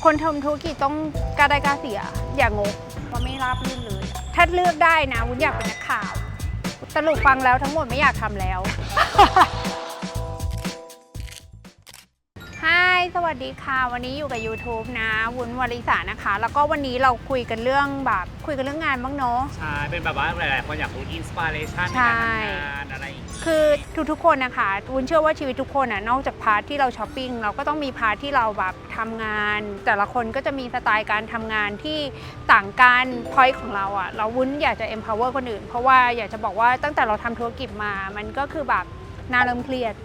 คนทำธุรกิจต้องกล้าได้กล้าเสียอย่างงกเพราะไม่ราบรื่นเลยถ้าเลือกได้นะวุ้นอยากเป็นนักข่าวสรุปฟังแล้วทั้งหมดไม่อยากทำแล้ว สวัสดีค่ะวันนี้อยู่กับ YouTube นะวุ้นวริษานะคะแล้วก็วันนี้เราคุยกันเรื่องงานบ้างเนาะใช่เป็นแบบว่าหลายๆคนอยากรู้อินสปิเรชันในการทำงานอะไรอย่างเงี้ยคือทุกๆคนนะคะวุ้นเชื่อว่าชีวิตทุกคนนอกจากพาร์ทที่เราช้อปปิ้งเราก็ต้องมีพาร์ทที่เราแบบทำงานแต่ละคนก็จะมีสไตล์การทำงานที่ต่างกันพอยต์ของเราเราวุ้นอยากจะ empower คนอื่นเพราะว่าอยากจะบอกว่าตั้งแต่เราทำธุรกิจมามันก็คือแบบน่าเริ่มเครียด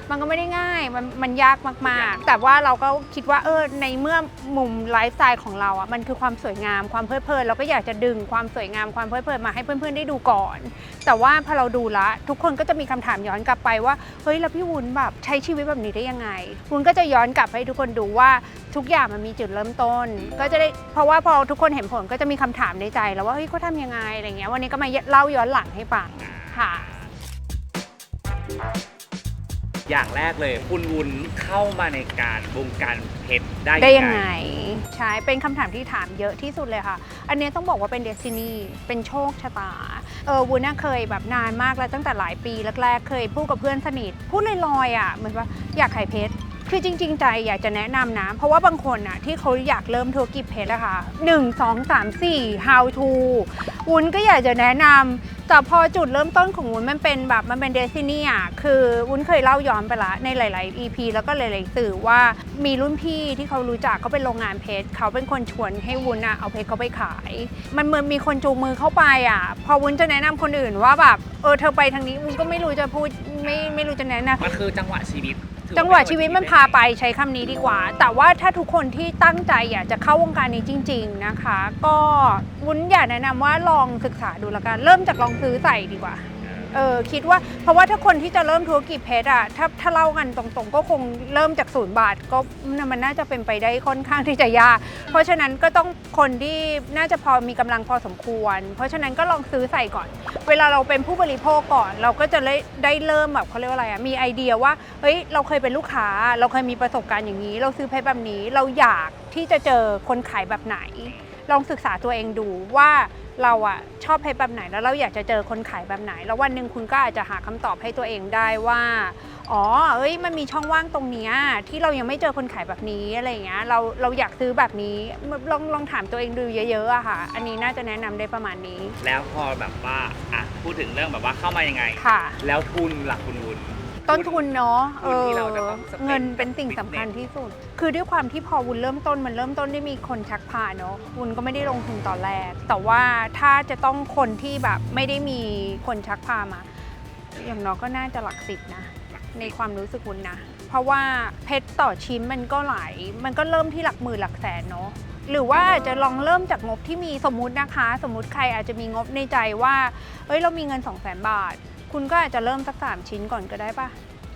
มันก็ไม่ได้ง่ายมันยากมากๆแต่ว่าเราก็คิดว่าในเมื่อมุมไลฟ์สไตล์ของเรามันคือความสวยงามความเพลิดเพลินเราก็อยากจะดึงความสวยงามความเพลิดเพลินมาให้เพื่อนๆได้ดูก่อนแต่ว่าพอเราดูละทุกคนก็จะมีคำถามย้อนกลับไปว่าเฮ้ยแล้วพี่วุ้นแบบใช้ชีวิตแบบนี้ได้ยังไงวุ้นก็จะย้อนกลับให้ทุกคนดูว่าทุกอย่างมันมีจุดเริ่มต้นก็จะได้เพราะว่าพอทุกคนเห็นผลก็จะมีคำถามในใจแล้วว่าเฮ้ยเขาทำยังไงอะไรเงี้ยวันนี้ก็มาเล่าย้อนหลังให้ฟังค่ะอย่างแรกเลยคุณวุ้นเข้ามาในการวงการเพชรได้ยังไงใช่เป็นคำถามที่ถามเยอะที่สุดเลยค่ะอันนี้ต้องบอกว่าเป็นเดสตินีเป็นโชคชะตาวุ้นเคยแบบนานมากแล้วตั้งแต่หลายปีแรกๆเคยพูดกับเพื่อนสนิทพูดลอยๆเหมือนว่าอยากขายเพชรคือจริงๆใจอยากจะแนะนำนะเพราะว่าบางคนที่เขาอยากเริ่มธุรกิจเพชรอะค่ะ1 2 3 4 how to วุ้นก็อยากจะแนะนำแต่พอจุดเริ่มต้นของวุ้นมันเป็นเดสตินีคือวุ้นเคยเล่าย้อนไปละในหลายๆ EP แล้วก็หลายๆสื่อว่ามีรุ่นพี่ที่เขารู้จักเขาเป็นโรงงานเพชรเขาเป็นคนชวนให้วุ้นเอาเพชรเขาไปขายมันเหมือนมีคนจูงมือเข้าไปพอวุ้นจะแนะนำคนอื่นว่าแบบเธอไปทางนี้วุ้นก็ไม่รู้จะพูดไม่รู้จะแนะนำมันคือจังหวะชีวิตมันพาไปใช้คำนี้ดีกว่าแต่ว่าถ้าทุกคนที่ตั้งใจอยากจะเข้าวงการนี้จริงๆนะคะก็วุ้นอยากแนะนำว่าลองศึกษาดูละกันเริ่มจากลองซื้อใส่ดีกว่าคิดว่าเพราะว่าถ้าคนที่จะเริ่มธุรกิจเพชรถ้าเล่ากันตรงๆก็คงเริ่มจาก0 บาทก็มันน่าจะเป็นไปได้ค่อนข้างที่จะยากเพราะฉะนั้นก็ต้องคนที่น่าจะพอมีกำลังพอสมควรเพราะฉะนั้นก็ลองซื้อใส่ก่อนเวลาเราเป็นผู้บริโภคก่อนเราก็จะได้เริ่มแบบเขาเรียกว่าอะไรมีไอเดียว่าเฮ้ยเราเคยเป็นลูกค้าเราเคยมีประสบการณ์อย่างนี้เราซื้อเพชรแบบนี้เราอยากที่จะเจอคนขายแบบไหนลองศึกษาตัวเองดูว่าเราชอบเพชรแบบไหนแล้วเราอยากจะเจอคนขายแบบไหนแล้ววันหนึ่งคุณก็อาจจะหาคำตอบให้ตัวเองได้ว่ามันมีช่องว่างตรงนี้ที่เรายังไม่เจอคนขายแบบนี้อะไรอย่างเงี้ยเราอยากซื้อแบบนี้ลองถามตัวเองดูเยอะๆค่ะอันนี้น่าจะแนะนำได้ประมาณนี้แล้วพอแบบว่าพูดถึงเรื่องแบบว่าเข้ามายังไงค่ะแล้วทุนหลักคุณวุ้นต้นทุนเนาะเงินเป็นสิ่งสำคัญที่สุดคือด้วยความที่พอวุ้นเริ่มต้นได้มีคนชักพาเนาะวุ้นก็ไม่ได้ลงทุนตอนแรกแต่ว่าถ้าจะต้องคนที่แบบไม่ได้มีคนชักพามาอย่างน้อยก็น่าจะหลัก10นะในความรู้สึกวุ้นนะเพราะว่าเพชรต่อชิ้นมันก็มันก็เริ่มที่หลักหมื่นหลักแสนเนาะหรือว่าจะลองเริ่มจากงบที่มีสมมุติใครอาจจะมีงบในใจว่าเรามีเงิน 200,000 บาทคุณก็อาจจะเริ่มสัก3 ชิ้นก่อนก็ได้ป่ะ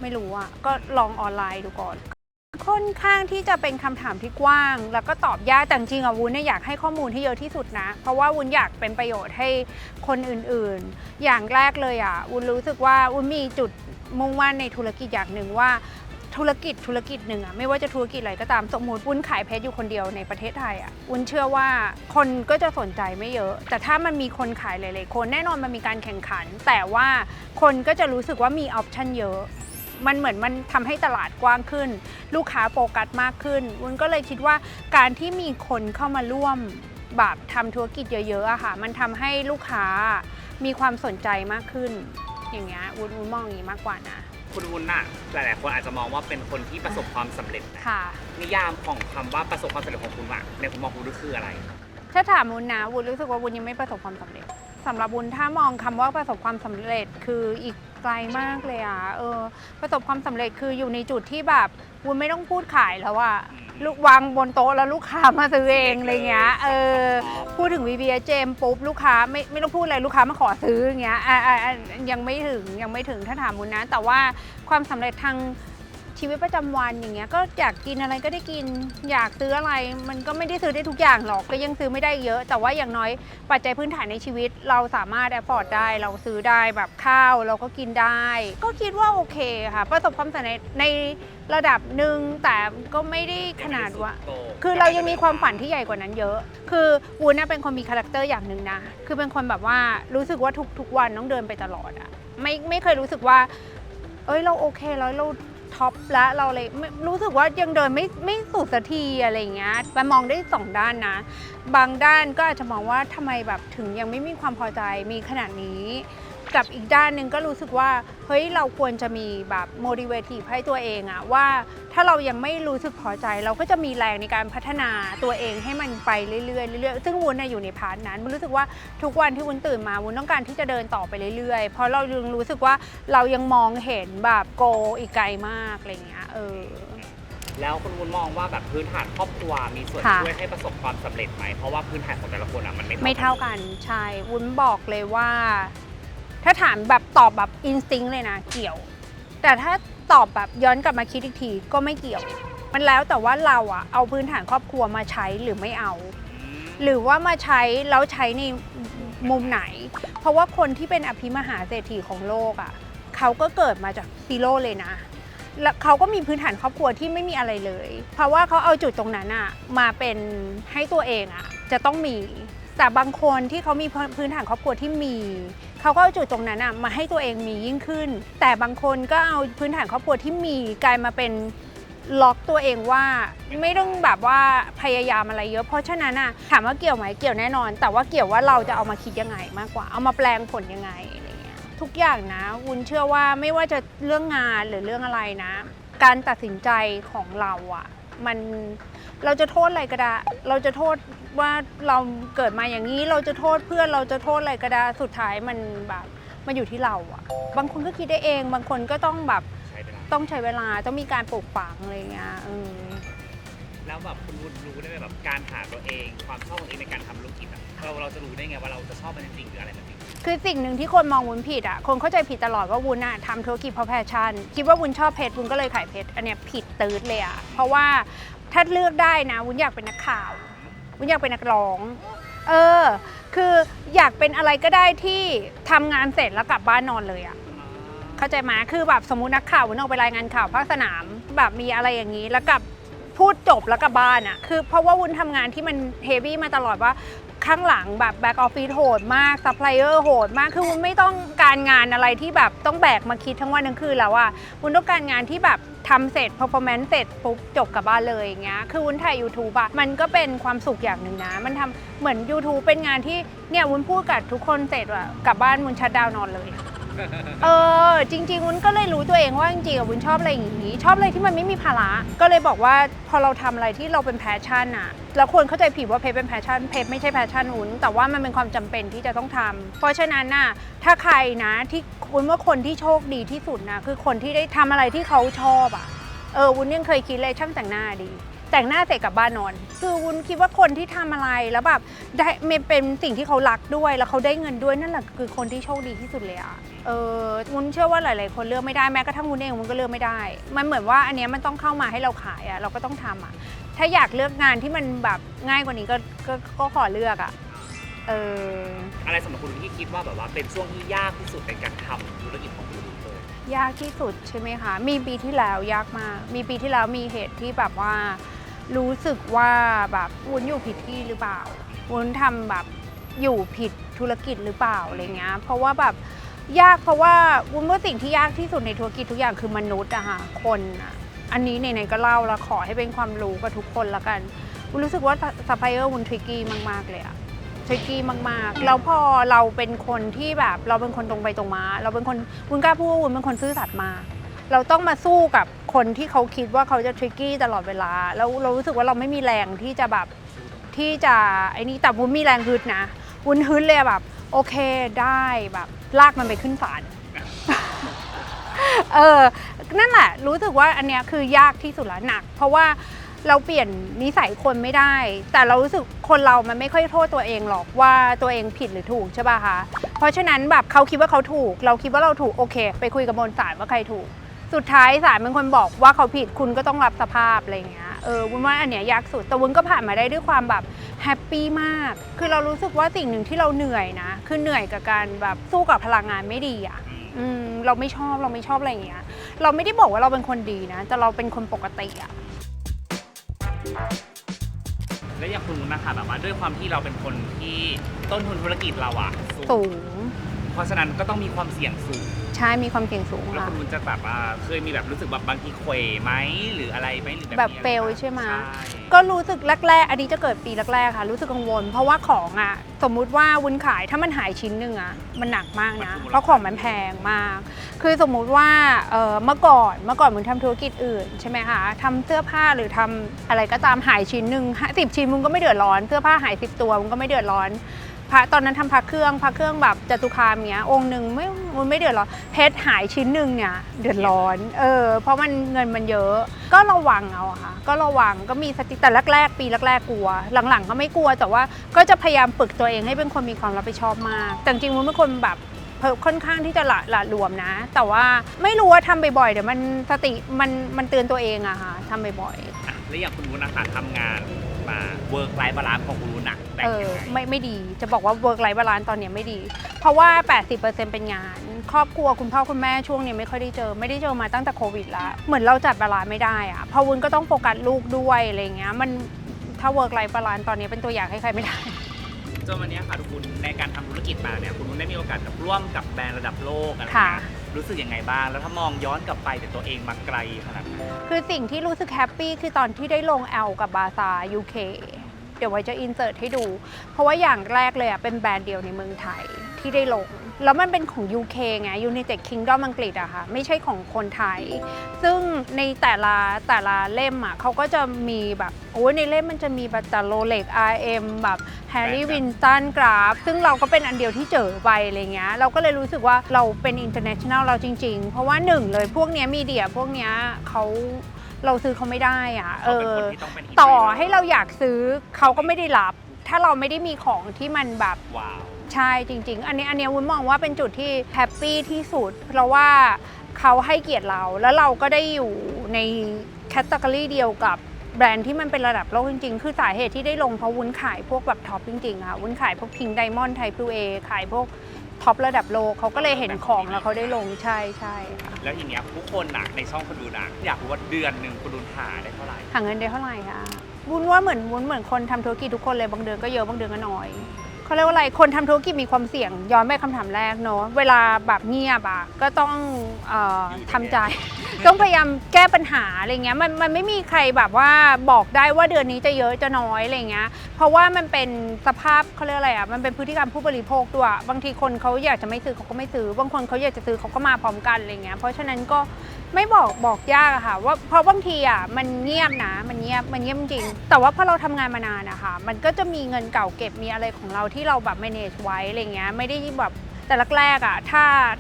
ไม่รู้ก็ลองออนไลน์ดูก่อนค่อนข้างที่จะเป็นคำถามที่กว้างแล้วก็ตอบยากแต่จริงวุ้นอยากให้ข้อมูลที่เยอะที่สุดนะเพราะว่าวุ้นอยากเป็นประโยชน์ให้คนอื่นๆอย่างแรกเลยวุ้นรู้สึกว่าวุ้นมีจุดมุ่งมั่นในธุรกิจอย่างหนึ่งว่าธุรกิจหนึ่งไม่ว่าจะธุรกิจอะไรก็ตามสมมุติวุ้นขายเพชรอยู่คนเดียวในประเทศไทยวุ้นเชื่อว่าคนก็จะสนใจไม่เยอะแต่ถ้ามันมีคนขายหลายๆคนแน่นอนมันมีการแข่งขันแต่ว่าคนก็จะรู้สึกว่ามีออปชั่นเยอะมันเหมือนมันทำให้ตลาดกว้างขึ้นลูกค้าโฟกัสมากขึ้นวุ้นก็เลยคิดว่าการที่มีคนเข้ามาร่วมแบบทำธุรกิจเยอะๆค่ะมันทำให้ลูกค้ามีความสนใจมากขึ้นอย่างเงี้ยวุ้นมองอย่างนี้มากกว่านะคุณวุ้นหลายๆคนอาจจะมองว่าเป็นคนที่ประสบความสำเร็จค่ะนิยามของคำว่าประสบความสำเร็จของคุณในมุมมองคุณคืออะไรถ้าถามวุ้นนะวุ้นรู้สึกว่าวุ้นยังไม่ประสบความสำเร็จสำหรับวุ้นถ้ามองคำว่าประสบความสำเร็จคืออีกไกลมากเลยประสบความสำเร็จคืออยู่ในจุดที่แบบวุ้นไม่ต้องพูดขายแล้วลูกวางบนโต๊ะแล้วลูกค้ามาซื้อเองอะไรเงี้ยพูดถึง VBSGM ปุ๊บลูกค้าไม่ต้องพูดอะไรลูกค้ามาขอซื้ออย่างเงี้ยยังไม่ถึงถ้าถามวุ้นนะแต่ว่าความสำเร็จทาง ชีวิตประจำวันอย่างเงี้ยก็อยากกินอะไรก็ได้กินอยากซื้ออะไรมันก็ไม่ได้ซื้อได้ทุกอย่างหรอกก็ยังซื้อไม่ได้เยอะ แต่ว่าอย่างน้อยปัจจัยพื้นฐานในชีวิตเราสามารถแอฟฟอร์ดได้เราซื้อได้แบบข้าวเราก็กินได้ ก็คิดว่าโอเคค่ะประสบความสำเร็จในระดับหนึ่งแต่ก็ไม่ได้ขนาดว่า คือเรายังมีความฝันที่ใหญ่กว่านั้นเยอะ คือวุ้นเป็นคนมีคาแรคเตอร์อย่างหนึ่งนะ คือเป็นคนแบบว่ารู้สึกว่าทุกวันต้องเดินไปตลอดอะไม่เคยรู้สึกว่า เอ้ยเราโอเคแล้วเราท็อปแล้วเราเลยรู้สึกว่ายังเดินไม่สุดสักทีอะไรอย่างเงี้ยไปมองได้สองด้านนะ บางด้านก็อาจจะมองว่าทำไมแบบถึงยังไม่มีความพอใจมีขนาดนี้ กับอีกด้านหนึ่งก็รู้สึกว่าเฮ้ยเราควรจะมีแบบ motivative ให้ตัวเองอะว่าถ้าเรายังไม่รู้สึกพอใจเราก็จะมีแรงในการพัฒนาตัวเองให้มันไปเรื่อยๆเรื่อยๆซึ่งวุ้นอยู่ในพาร์ทนั้นวุ้นรู้สึกว่าทุกวันที่วุ้นตื่นมาวุ้นต้องการที่จะเดินต่อไปเรื่อยๆเพราะเรายังรู้สึกว่าเรายังมองเห็นแบบโกอีกไกลมากอะไรอย่างเงี้ยแล้วคุณวุ้นมองว่าแบบพื้นฐานครอบครัวมีส่วน ค่ะ ช่วยให้ประสบความสำเร็จไหมเพราะว่าพื้นฐานของแต่ละคนอะมันไม่ ไม่เท่ากันใช่วุ้นบอกเลยว่า ถ้าถามแบบตอบแบบอินสติ้งเลยนะเกี่ยว แต่ถ้าตอบแบบย้อนกลับมาคิดอีกทีก็ไม่เกี่ยว มันแล้วแต่ว่าเราอะเอาพื้นฐานครอบครัวมาใช้หรือไม่เอา หรือว่ามาใช้แล้วใช้ในมุมไหน เพราะว่าคนที่เป็นอภิมหาเศรษฐีของโลกอะเขาก็เกิดมาจากซีโร่เลยนะ แล้วเขาก็มีพื้นฐานครอบครัวที่ไม่มีอะไรเลย เพราะว่าเขาเอาจุดตรงนั้นอะมาเป็นให้ตัวเองอะจะต้องมี แต่บางคนที่เขามีพื้นฐานครอบครัวที่มีเขาก็เอาจุดตรงนั้นอะมาให้ตัวเองมียิ่งขึ้น แต่บางคนก็เอาพื้นฐานครอบครัวที่มีกลายมาเป็นล็อกตัวเองว่าไม่ต้องแบบว่าพยายามอะไรเยอะ เพราะฉะนั้นอะถามว่าเกี่ยวไหมเกี่ยวแน่นอน แต่ว่าเกี่ยวว่าเราจะเอามาคิดยังไงมากกว่าเอามาแปลงผลยังไงอะไรเงี้ยทุกอย่างนะวุ้นเชื่อว่าไม่ว่าจะเรื่องงานหรือเรื่องอะไรนะ การตัดสินใจของเราอะมันเราจะโทษอะไรก็ได้เราจะโทษว่าเราเกิดมาอย่างนี้เราจะโทษเพื่อนเราจะโทษอะไรก็ได้สุดท้ายมันแบบมันอยู่ที่เราอะบางคนก็คิดได้เองบางคนก็ต้องแบบต้องใช้เวลาต้องมีการปลูกฝังอะไรเงี้ยแล้วแบบคุณวุ้นรู้ได้ไหมแบบการหาตัวเองความชอบของตัวเองในการทำธุรกิจอะเราจะรู้ได้ไงว่าเราจะชอบมันจริงๆหรืออะไรมันจริงคือสิ่งหนึ่งที่คนมองวุ้นผิดอ่ะคนเข้าใจผิดตลอดว่าวุ้นอะทำธุรกิจเพราะแพชชั่นคิดว่าวุ้นชอบเพชรวุ้นก็เลยขายเพชรอันเนี้ยผิดตืดเลยอ่ะเพราะว่าถ้าเลือกได้นะวุ้นอยากเป็นนักข่าววุ้นอยากเป็นนักร้องคืออยากเป็นอะไรก็ได้ที่ทำงานเสร็จแล้วกลับบ้านนอนเลยอ่ะเข้าใจไหมคือแบบสมมุตินักข่าววุ้นออกไปรายงานข่าวภาคสนามแบบมีอะไรอย่างนี้แล้วกับพูดจบแล้วกลับบ้านอ่ะคือเพราะว่าวุ้นทำงานที่มันเฮฟวี่มาตลอดว่าข้างหลังแบบแบ็กออฟฟิศโหดมากซัพพลายเออร์โหดมากคือวุ้นไม่ต้องการงานอะไรที่แบบต้องแบกมาคิดทั้งวันทั้งคืนแล้วอะวุ้นต้องการงานที่แบบทำเสร็จ performance เสร็จปุ๊บจบกลับบ้านเลยอย่างเงี้ยคือวุ้นถ่าย YouTube อะมันก็เป็นความสุขอย่างหนึ่งนะมันทำเหมือน YouTube เป็นงานที่เนี่ยวุ้นพูดกับทุกคนเสร็จว่ากลับบ้านวุ้นชัตดาวน์นอนเลยจริงๆวุ้นก็เลยรู้ตัวเองว่าจริงๆวุ้นชอบอะไรอย่างนี้ชอบอะไรที่มันไม่มีภาระก็เลยบอกว่าพอเราทำอะไรที่เราเป็นแพชชั่นอะแล้วคนเข้าใจผิดว่าเพชรเป็นแพชชั่นเพชรไม่ใช่แพชชั่นวุ้นแต่ว่ามันเป็นความจำเป็นที่จะต้องทำเพราะฉะนั้นน่ะถ้าใครนะที่วุ้นว่าคนที่โชคดีที่สุดนะคือคนที่ได้ทำอะไรที่เขาชอบอะวุ้นยังเคยคิดเลยช่างแต่งหน้าดีแต่งหน้าเสร็จกลับบ้านนอนคือวุ้นคิดว่าคนที่ทำอะไรแล้วแบบได้เป็นสิ่งที่เขารักด้วยแล้วเขาได้เงินด้วยนั่นแหละคือคนที่โชคดีที่สุดเลยอะวุ้นเชื่อว่าหลายๆคนเลือกไม่ได้แม้กระทั่งวุ้นเองวุ้นก็เลือกไม่ได้มันเหมือนว่าอันเนี้ยมันต้องเข้ามาให้เราขายอะเราก็ต้องทำอะถ้าอยากเลือกงานที่มันแบบง่ายกว่านี้ก็ขอเลือกอะอะไรสำหรับคุณที่คิดว่าแบบว่าเป็นช่วงที่ยากที่สุดในการทำธุรกิจของคุณเลย ยากที่สุดใช่ไหมคะมีปีที่แล้วยากมากมีปีที่แล้วมีเหตุที่แบบว่ารู้สึกว่าแบบวุ้นอยู่ผิดที่หรือเปล่าวุ้นทำแบบอยู่ผิดธุรกิจหรือเปล่าอะไรเงี้ยเพราะว่าแบบยากเพราะว่าวุ้นว่าสิ่งที่ยากที่สุดในธุรกิจทุกอย่างคือมนุษย์อะค่ะคนอะอันนี้ไหนๆก็เล่าแล้วขอให้เป็นความรู้กับทุกคนละกันวุ้นรู้สึกว่าซัพพลายเออร์วุ้นทริกกี้มากๆเลยอะทริกกี้มากๆแล้วพอเราเป็นคนที่แบบเราเป็นคนตรงไปตรงมาเราเป็นคนวุ้นกล้าพูดว่าวุ้นเป็นคนซื่อสัตย์มากเราต้องมาสู้กับคนที่เขาคิดว่าเขาจะทริกกี้ตลอดเวลาแล้วเรารู้สึกว่าเราไม่มีแรงที่จะแบบที่จะไอ้นี่แต่วุ้นมีแรงฮึดนะวุ้นฮึดเลยแบบโอเคได้แบบลากมันไปขึ้นศาล นั่นแหละรู้สึกว่าอันเนี้ยคือยากที่สุดละหนักเพราะว่าเราเปลี่ยนนิสัยคนไม่ได้แต่เรารู้สึกคนเรามันไม่ค่อยโทษตัวเองหรอกว่าตัวเองผิดหรือถูกใช่ป่ะคะเพราะฉะนั้นแบบเขาคิดว่าเขาถูกเราคิดว่าเราถูกโอเคไปคุยกับบนศาลว่าใครถูก สุดท้ายศาลเป็นคนบอกว่าเขาผิดคุณก็ต้องรับสภาพอะไรอย่างเงี้ยวุ้นว่าอันเนี้ยยากสุดแต่วุ้นก็ผ่านมาได้ด้วยความแบบแฮปปี้มากคือเรารู้สึกว่าสิ่งหนึ่งที่เราเหนื่อยนะคือเหนื่อยกับการแบบสู้กับพลังงานไม่ดีอ่ะเราไม่ชอบอะไรอย่างเงี้ยเราไม่ได้บอกว่าเราเป็นคนดีนะแต่เราเป็นคนปกติอ่ะแล้วอย่างคุณนะคะแบบว่าด้วยความที่เราเป็นคนที่ต้นทุนธุรกิจเราอะสูงเพราะฉะนั้นก็ต้องมีความเสี่ยงสูงใช่มีความเสี่ยงสูงแล้วคุณจะแบบเคยมีแบบรู้สึกแบบบางทีเขวไหมหรืออะไรไหมหรือแบบเฟลใช่ไหมก็รู้สึกแรกๆอันนี้จะเกิดปีแรกๆค่ะรู้สึกกังวลเพราะว่าของอ่ะสมมุติว่าวุ้นขายถ้ามันหายชิ้นหนึ่งอ่ะมันหนักมากนะเพราะของมันแพงมากคือสมมุติว่าเมื่อก่อนวุ้นทำธุรกิจอื่นใช่ไหมคะทำเสื้อผ้าหรือทำอะไรก็ตามหายชิ้นหนึ่ง10 ชิ้นวุ้นก็ไม่เดือดร้อนเสื้อผ้าหาย10 ตัววุ้นก็ไม่เดือดร้อนตอนนั้นทำพระเครื่องแบบจตุคามเนี้ยองค์หนึ่งไม่เดือดร้อนเพชรหายชิ้นหนึ่งเนี่ยเดือดร้อนเพราะมันเงินมันเยอะก็ระวังเอาค่ะก็ระวังก็มีสติแต่แรกปีแรกกลัวหลังๆก็ไม่กลัวแต่ว่าก็จะพยายามฝึกตัวเองให้เป็นคนมีความรับผิดชอบมากแต่จริงๆมันเป็นคนแบบค่อนข้างที่จะหละหลวมนะแต่ว่าไม่รู้ว่าทำบ่อยๆเดี๋ยวมันสติมันเตือนตัวเองอะค่ะทำบ่อยๆแล้วอย่างคุณวุ้นนะคะทำงานมาเวิร์กไลฟ์บาลานซ์ของคุณวุ้นแบ่งยังไงไม่ดีจะบอกว่าเวิร์กไลฟ์บาลานซ์ตอนนี้ไม่ดีเพราะว่า 80% เป็นงานครอบครัวคุณพ่อคุณแม่ช่วงนี้ไม่ค่อยได้เจอมาตั้งแต่โควิดแล้วเหมือนเราจัดบาลานซ์ไม่ได้อะเพราะวุ้นก็ต้องโฟกัสลูกด้วยอะไรเงี้ยมันถ้าเวิร์กไลฟ์บาลานซ์ตอนนี้เป็นตัวอย่างให้ใครไม่ได้จนวันนี้ค่ะทุกคนในการทำธุรกิจมาเนี่ยคุณได้มีโอกาสร่วมกับแบรนด์ระดับโลกอะไรเงี้ยรู้สึกยังไงบ้างแล้วถ้ามองย้อนกลับไปแต่ตัวเองมาไกลขนาดไหนคือสิ่งที่รู้สึกแฮปปี้คือตอนที่ได้ลงแอลกับบาซา UK เดี๋ยวไว้จะอินเสิร์ตให้ดูเพราะว่าอย่างแรกเลยเป็นแบรนด์เดียวในเมืองไทยที่ได้ลงแล้วมันเป็นของ UK ไง United Kingdom อังกฤษอะค่ะไม่ใช่ของคนไทยซึ่งในแต่ละเล่มอะเขาก็จะมีแบบในเล่มมันจะมีแบบแต่โรเล็ก RM แบบแฮร์รี่วินตันกราฟซึ่งเราก็เป็นอันเดียวที่เจอไปอะไรเงี้ยเราก็เลยรู้สึกว่าเราเป็น international เราจริงๆเพราะว่าหนึ่งเลยพวกเนี้ยมีเดียพวกเนี้ยเราซื้อเขาไม่ได้อะต่อให้เราอยากซื้อเขาก็ไม่ได้รับถ้าเราไม่ได้มีของที่มันแบบว้าวใช่จริงๆอันนี้วุ้นมองว่าเป็นจุดที่แฮปปี้ที่สุดเพราะว่าเขาให้เกียรติเราแล้วเราก็ได้อยู่ในแคตตากรีเดียวกับแบรนด์ที่มันเป็นระดับโลกจริงๆคือสาเหตุที่ได้ลงเพราะวุ้นขายพวกแบบท็อปจริงๆค่ะวุ้นขายพวกพิงค์ไดมอนด์ไทป์ A ขายพวกท็อประดับโลกเขาก็เลยเห็นของแล้วเขาได้ลงใช่ค่ะแล้วอย่างเงี้ยทุกคนในช่องคนดูอยากรู้ว่าเดือนหนึ่งคุณดูหาได้เท่าไหร่หาเงินได้เท่าไหร่คะวุ้นว่าเหมือนคนทำธุรกิจทุกคนเลยบางเดือนก็เยอะบางเดือนก็น้อยเขาเรียกว่าอะไรคนทำธุรกิจมีความเสี่ยงย้อนไปคำถามแรกเนาะเวลาแบบเงียบก็ต้องทำใจต้องพยายามแก้ปัญหาอะไรเงี้ยมันไม่มีใครแบบว่าบอกได้ว่าเดือนนี้จะเยอะจะน้อยอะไรเงี้ยเพราะว่ามันเป็นสภาพเขาเรียกอะไรมันเป็นพฤติกรรมผู้บริโภคด้วยบางทีคนเขาอยากจะไม่ซื้อเขาก็ไม่ซื้อบางคนเขาอยากจะซื้อเขาก็มาพร้อมกันอะไรเงี้ยเพราะฉะนั้นก็ไม่บอกยากอะค่ะว่าเพราะบางทีมันเงียบนะมันเงียบจริงแต่ว่าพอเราทำงานมานานนะคะมันก็จะมีเงินเก่าเก็บมีอะไรของเราที่เราแบบ manage ไว้อะไรเงี้ยไม่ได้แบบแต่แรก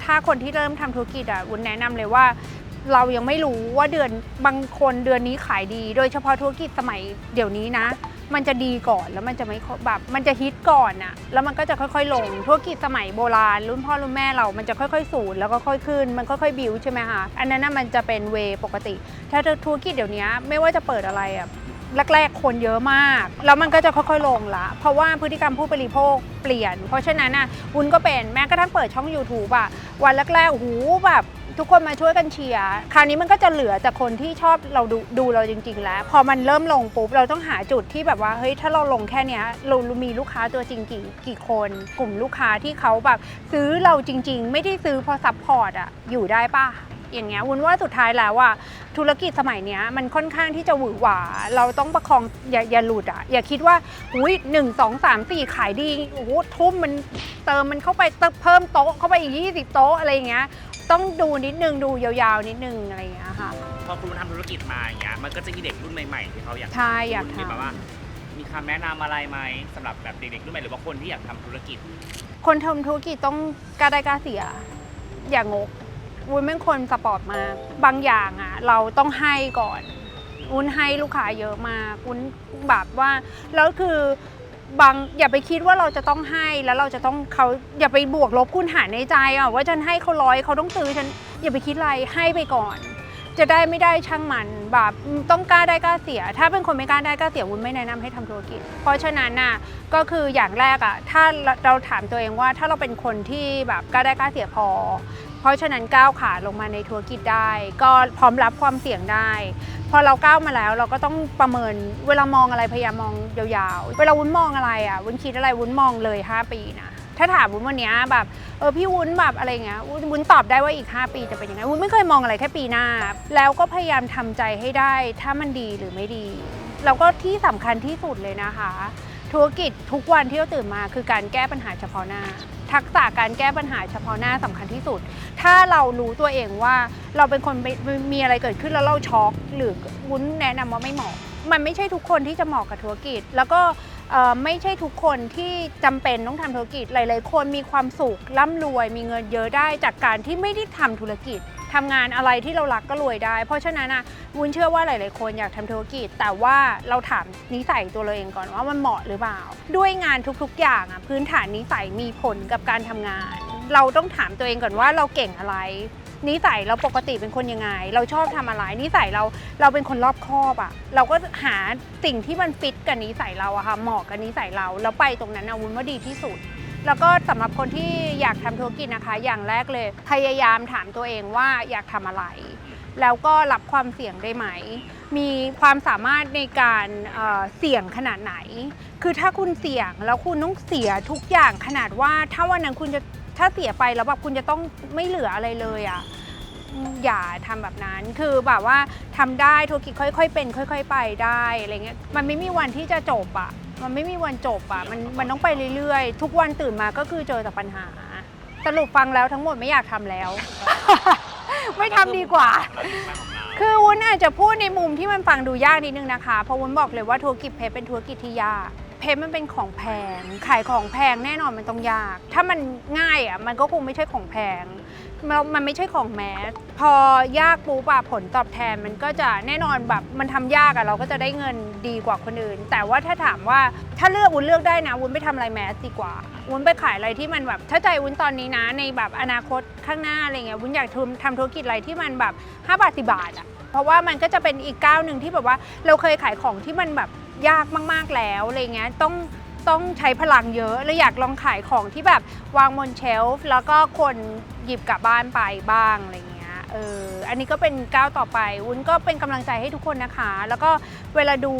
ถ้าคนที่เริ่มทำธุรกิจวุ้นแนะนำเลยว่าเรายังไม่รู้ว่าบางคนเดือนนี้ขายดีโดยเฉพาะธุรกิจสมัยเดี๋ยวนี้นะมันจะดีก่อนแล้วมันจะไม่แบบมันจะฮิตก่อนแล้วมันก็จะค่อยๆลงธุรกิจสมัยโบราณรุ่นพ่อรุ่นแม่เรามันจะค่อยๆสูญแล้วก็ค่อยขึ้นมันค่อยๆบิวใช่ไหมคะอันนั้นมันจะเป็นเวปกติถ้าธุรกิจเดี๋ยวนี้ไม่ว่าจะเปิดอะไรแรกๆคนเยอะมากแล้วมันก็จะค่อยๆลงละเพราะว่าพฤติกรรมผู้บริโภคเปลี่ยนเพราะฉะนั้นวุ้นก็เป็นแม้กระทั่งเปิดช่อง YouTube วันแรกๆโอ้โหแบบทุกคนมาช่วยกันเชียร์คราวนี้มันก็จะเหลือแต่คนที่ชอบเราดูเราจริงๆแล้วพอมันเริ่มลงปุ๊บเราต้องหาจุดที่แบบว่าเฮ้ยถ้าเราลงแค่นี้เรามีลูกค้าตัวจริงกี่คนกลุ่มลูกค้าที่เขาแบบซื้อเราจริงๆไม่ได้ซื้อเพราะซัพพอร์ตอยู่ได้ป่ะอย่างเงี้ยวุ้นว่าสุดท้ายแล้วธุรกิจสมัยนี้มันค่อนข้างที่จะหวือหวาเราต้องประคองอย่าหลุดอย่าคิดว่าอุ้ย1 2 3 4ขายดีโอ้โหทุ่มมันเติมมันเข้าไปเพิ่มโต๊ะเข้าไปอีก20 โต๊ะอะไรอย่างเงี้ยต้องดูนิดนึงดูยาวๆนิดนึงอะไรอย่างเงี้ยค่ะพอคุณทำธุรกิจมาอย่างเงี้ยมันก็จะมีเด็กรุ่นใหม่ๆที่เขาอยากทำแบบว่ามีคำแนะนำอะไรไหมสำหรับแบบเด็กๆรุ่นใหม่หรือว่าคนที่อยากทำธุรกิจคนทำธุรกิจต้องกล้าได้กล้าเสียอย่างงกวุ้นเป็นคนสปอร์ตมากบางอย่างเราต้องให้ก่อนวุ้นให้ลูกค้าเยอะมากวุ้นแบบว่าแล้วคืออย่าไปคิดว่าเราจะต้องให้แล้วเราจะต้องเขาอย่าไปบวกลบคูณหารในใจว่าฉันให้เขา100เขาต้องซื้อฉันอย่าไปคิดอะไรให้ไปก่อน จะได้ไม่ได้ช่างมันแบบต้องกล้าได้กล้าเสียถ้าเป็นคนไม่กล้าได้กล้าเสียวุ้นไม่แนะนำให้ทำธุรกิจเพราะฉะนั้นน่ะก็คืออย่างแรกอะถ้าเราถามตัวเองว่าถ้าเราเป็นคนที่แบบกล้าได้กล้าเสียพอเพราะฉะนั้นก้าวขาลงมาในธุรกิจได้ก็พร้อมรับความเสี่ยงได้พอเราก้าวมาแล้วเราก็ต้องประเมินเวลามองอะไรพยายามมองยาวๆเวลาวุ้นมองอะไรอะวุ้นคิดอะไรวุ้นมองเลย5 ปีนะถ้าถามวุ้นวันนี้แบบพี่วุ้นแบบอะไรเงี้ยวุ้นตอบได้ว่าอีก5 ปีจะเป็นยังไงวุ้นไม่เคยมองอะไรแค่ปีหน้าแล้วก็พยายามทำใจให้ได้ถ้ามันดีหรือไม่ดีแล้วก็ที่สำคัญที่สุดเลยนะคะธุรกิจทุกวันที่เราตื่นมาคือการแก้ปัญหาเฉพาะหน้าทักษะการแก้ปัญหาเฉพาะหน้าสำคัญที่สุดถ้าเรารู้ตัวเองว่าเราเป็นคนมีอะไรเกิดขึ้นแล้วเราช็อกหรือวุ้นแนะนำว่าไม่เหมาะมันไม่ใช่ทุกคนที่จะเหมาะกับธุรกิจแล้วก็ไม่ใช่ทุกคนที่จำเป็นต้องทำธุรกิจหลายๆคนมีความสุขร่ำรวยมีเงินเยอะได้จากการที่ไม่ได้ทำธุรกิจทำงานอะไรที่เรารักก็รวยได้เพราะฉะนั้นวุ้นเชื่อว่าหลายๆคนอยากทำธุรกิจแต่ว่าเราถามนิสัยตัวเราเองก่อนว่ามันเหมาะหรือเปล่าด้วยงานทุกๆอย่างพื้นฐานนิสัยมีผลกับการทำงานเราต้องถามตัวเองก่อนว่าเราเก่งอะไรนิสัยเราปกติเป็นคนยังไงเราชอบทำอะไรนิสัยเราเป็นคนรอบคอบเราก็หาสิ่งที่มันฟิตกับนิสัยเราค่ะเหมาะกับนิสัยเราแล้วไปตรงนั้นวุ้นว่าดีที่สุดแล้วก็สำหรับคนที่อยากทำธุรกิจนะคะอย่างแรกเลยพยายามถามตัวเองว่าอยากทำอะไรแล้วก็รับความเสี่ยงได้ไหมมีความสามารถในการเสี่ยงขนาดไหนคือถ้าคุณเสี่ยงแล้วคุณต้องเสียทุกอย่างขนาดว่าถ้าวันนั้นคุณจะถ้าเสียไปแล้วแบบคุณจะต้องไม่เหลืออะไรเลยอย่าทำแบบนั้นคือแบบว่าทำได้ธุรกิจค่อยๆเป็นค่อยๆไปได้อะไรเงี้ยมันไม่มีวันที่จะจบมันไม่มีวันจบมันต้องไปเรื่อยๆทุกวันตื่นมาก็คือเจอแต่ปัญหาสรุปฟังแล้วทั้งหมดไม่อยากทำแล้ว ไม่ทำดีกว่าคือวุ้นอาจจะพูดในมุมที่มันฟังดูยากนิดนึงนะคะเพราะวุ้นบอกเลยว่าธุรกิจเพชรเป็นธุรกิจที่ยากเพชรมันเป็นของแพงขายของแพงแน่นอนมันต้องยากถ้ามันง่ายมันก็คงไม่ใช่ของแพงมันไม่ใช่ของแมสพอยากปุ๊บผลตอบแทนมันก็จะแน่นอนแบบมันทำยากเราก็จะได้เงินดีกว่าคนอื่นแต่ว่าถ้าถามว่าถ้าวุ้นเลือกได้นะวุ้นไปทำอะไรแมสดีกว่าวุ้นไปขายอะไรที่มันแบบถ้าใจวุ้นตอนนี้นะในแบบอนาคตข้างหน้าอะไรเงี้ยวุ้นอยากทำธุรกิจอะไรที่มันแบบ5 บาท10 บาทเพราะว่ามันก็จะเป็นอีกก้าวหนึ่งที่แบบว่าเราเคยขายของที่มันแบบยากมากๆแล้วอะไรเงี้ยต้องใช้พลังเยอะเลยอยากลองขายของที่แบบวางบนเชลฟ์แล้วก็คนหยิบกลับบ้านไปบ้างอะไรเงี้ยอันนี้ก็เป็นก้าวต่อไปวุ้นก็เป็นกำลังใจให้ทุกคนนะคะแล้วก็เวลาดู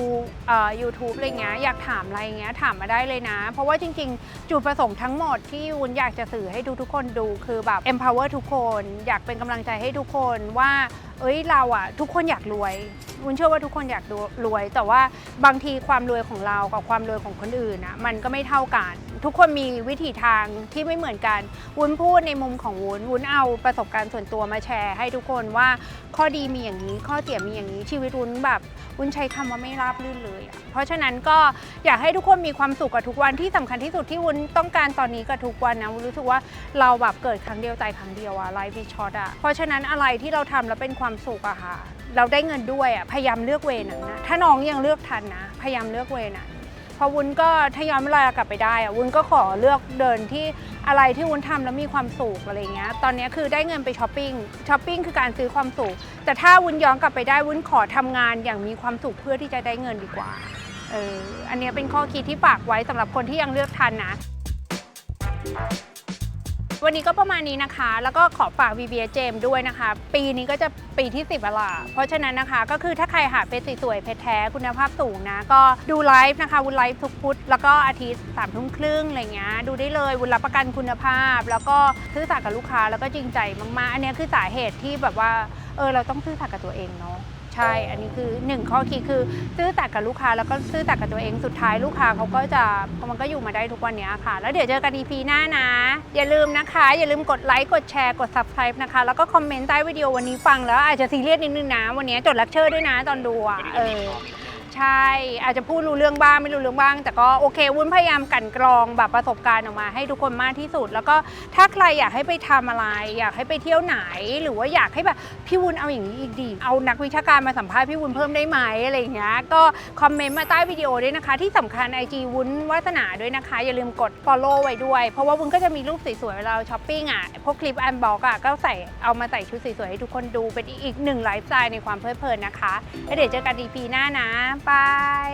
YouTube อะไรเงี้ยอยากถามอะไรเงี้ยถามมาได้เลยนะเพราะว่าจริงๆจุดประสงค์ทั้งหมดที่วุ้นอยากจะสื่อให้ทุกคนดูคือแบบ empower ทุกคนอยากเป็นกำลังใจให้ทุกคนว่าเราทุกคนอยากรวยวุ้นเชื่อว่าทุกคนอยากรวยแต่ว่าบางทีความรวยของเรากับความรวยของคนอื่นมันก็ไม่เท่ากันทุกคนมีวิถีทางที่ไม่เหมือนกันวุ้นพูดในมุมของวุ้นเอาประสบการณ์ส่วนตัวมาแชร์ให้ทุกคนว่าข้อดีมีอย่างนี้ข้อเสียมีอย่างนี้ชีวิตวุ้นแบบวุ้นใช้คำว่าไม่ราบรื่นเลยเพราะฉะนั้นก็อยากให้ทุกคนมีความสุขกับทุกวันที่สำคัญที่สุดที่วุ้นต้องการตอนนี้กับทุกวันนะวุ้นรู้สึกว่าเราแบบเกิดครั้งเดียวตายครั้งเดียวไลฟ์is shortเพราะฉะนั้นอะไรที่เราทำแล้วเป็นความสุขค่ะเราได้เงินด้วยพยายามเลือกเวนั้นนะถ้าน้องยังเลือกทันนะพยายามเลือกเวนั้นพอวุ้นก็ถ้าย้อนเวลากลับไปได้วุ้นก็ขอเลือกเดินที่อะไรที่วุ้นทำแล้วมีความสุขอะไรเงี้ยตอนนี้คือได้เงินไปช้อปปิ้งคือการซื้อความสุขแต่ถ้าวุ้นย้อนกลับไปได้วุ้นขอทำงานอย่างมีความสุขเพื่อที่จะได้เงินดีกว่าอันนี้เป็นข้อคิดที่ฝากไว้สำหรับคนที่ยังเลือกทันนะวันนี้ก็ประมาณนี้นะคะแล้วก็ขอฝาก VBS Gem ด้วยนะคะปีนี้ก็จะปีที่10แล้วล่ะเพราะฉะนั้นนะคะก็คือถ้าใครหาเพชรสวยๆเพชรแท้คุณภาพสูงนะก็ดูไลฟ์นะคะวุ้นไลฟ์ทุกพุธแล้วก็อาทิตย์3 ทุ่มครึ่งอะไรเงี้ยดูได้เลยวุ้นรับประกันคุณภาพแล้วก็ซื่อสัตย์กับลูกค้าแล้วก็จริงใจมากๆอันนี้คือสาเหตุที่แบบว่าเราต้องซื่อสัตย์กับตัวเองเนาะใช่อันนี้คือ1ข้อคิดคือซื่อสัตย์กับลูกค้าแล้วก็ซื่อสัตย์กับตัวเองสุดท้ายลูกค้าเขาก็จะมันก็อยู่มาได้ทุกวันนี้ค่ะแล้วเดี๋ยวเจอกัน EP หน้านะอย่าลืมนะคะอย่าลืมกดไลค์กดแชร์กด Subscribe นะคะแล้วก็คอมเมนต์ใต้วิดีโอวันนี้ฟังแล้วอาจจะซีเรียสนิดนึงนะวันนี้จดเลคเชอร์ด้วยนะตอนดู ใช่อาจจะพูดรู้เรื่องบ้างไม่รู้เรื่องบ้าง แต่ก็โอเควุ้นพยายามกลั่นกรองแบบประสบการณ์ออกมาให้ทุกคนมากที่สุด แล้วก็ถ้าใครอยากให้ไปทำอะไรอยากให้ไปเที่ยวไหนหรือว่าอยากให้แบบพี่วุ้นเอาอย่างนี้อีกดีเอานักวิชาการมาสัมภาษณ์พี่วุ้นเพิ่มได้ไหมอะไรอย่างเงี้ยก็คอมเมนต์มาใต้วิดีโอด้วยนะคะที่สำคัญ IG วุ้นวาสนาด้วยนะคะอย่าลืมกด follow ไว้ด้วยเพราะว่าวุ้นก็จะมีรูปสวยๆเวลาเราช้อปปิ้งอ่ะพวกคลิปอันบ็อกอ่ะก็เอามาใส่ชุดสวยๆให้ทุกคนดูเป็นอีกหนึ่งไลฟ์สไตล์ในความเพลิดเพลินนะคะแล้วเดี๋ยวเจอกัน EP หน้านะบาย